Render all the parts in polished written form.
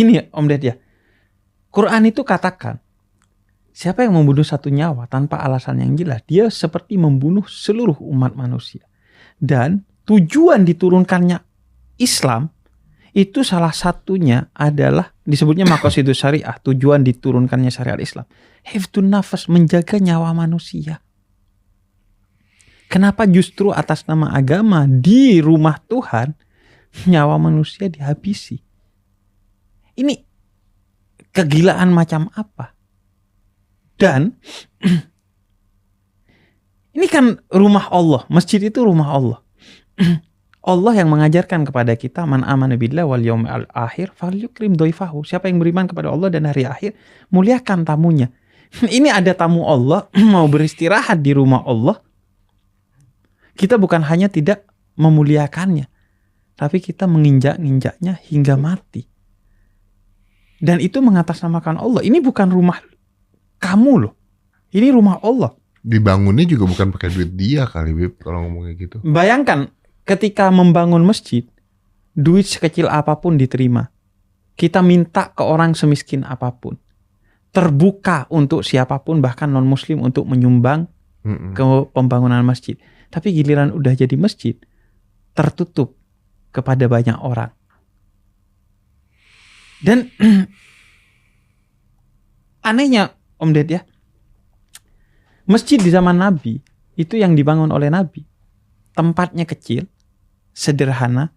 Gini Om Ded ya, Quran itu katakan, siapa yang membunuh satu nyawa tanpa alasan yang jelas, dia seperti membunuh seluruh umat manusia. Dan tujuan diturunkannya Islam itu salah satunya adalah disebutnya maqasidus syariah, tujuan diturunkannya syariat Islam. Hifdzun nafas, menjaga nyawa manusia. Kenapa justru atas nama agama di rumah Tuhan nyawa manusia dihabisi? Ini kegilaan macam apa? Dan ini kan rumah Allah, masjid itu rumah Allah. Allah yang mengajarkan kepada kita, man amana billah wal yaumil akhir falyukrim dhaifahu. Siapa yang beriman kepada Allah dan hari akhir, muliakan tamunya. Ini ada tamu Allah mau beristirahat di rumah Allah. Kita bukan hanya tidak memuliakannya, tapi kita menginjak-injaknya hingga mati. Dan itu mengatasnamakan Allah. Ini bukan rumah kamu loh. Ini rumah Allah. Dibangunnya juga bukan pakai duit dia kali, Bib, kalau ngomongnya gitu. Bayangkan ketika membangun masjid, duit sekecil apapun diterima. Kita minta ke orang semiskin apapun. Terbuka untuk siapapun, bahkan non-muslim, untuk menyumbang ke pembangunan masjid. Tapi giliran udah jadi masjid, tertutup kepada banyak orang. Dan anehnya Om Ded ya, masjid di zaman Nabi itu yang dibangun oleh Nabi, tempatnya kecil, sederhana,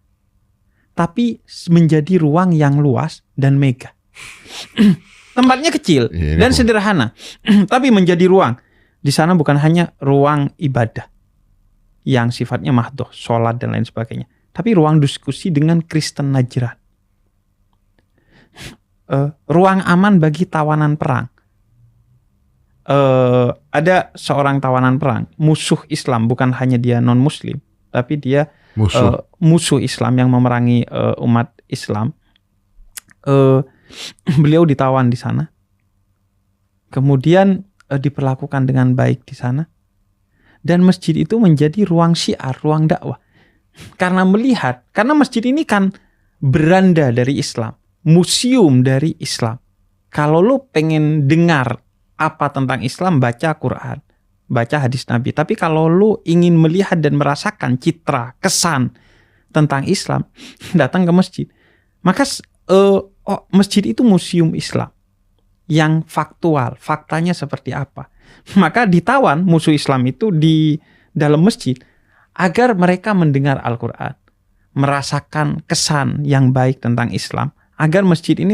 tapi menjadi ruang yang luas dan megah. Tempatnya kecil dan sederhana, tapi menjadi ruang. Di sana bukan hanya ruang ibadah yang sifatnya mahdoh, sholat dan lain sebagainya, tapi ruang diskusi dengan Kristen Najran. Ruang aman bagi tawanan perang. Ada seorang tawanan perang, musuh Islam, bukan hanya dia non-muslim, tapi dia musuh Islam yang memerangi umat Islam. Beliau ditawan di sana, kemudian diperlakukan dengan baik di sana, dan masjid itu menjadi ruang syiar, ruang dakwah. Karena masjid ini kan beranda dari Islam, museum dari Islam. Kalau lo pengen dengar apa tentang Islam, baca Quran, baca hadis Nabi. Tapi kalau lu ingin melihat dan merasakan citra, kesan tentang Islam, datang ke masjid. Maka masjid itu museum Islam yang faktual, faktanya seperti apa. Maka ditawan musuh Islam itu di dalam masjid agar mereka mendengar Al-Quran, merasakan kesan yang baik tentang Islam, agar masjid ini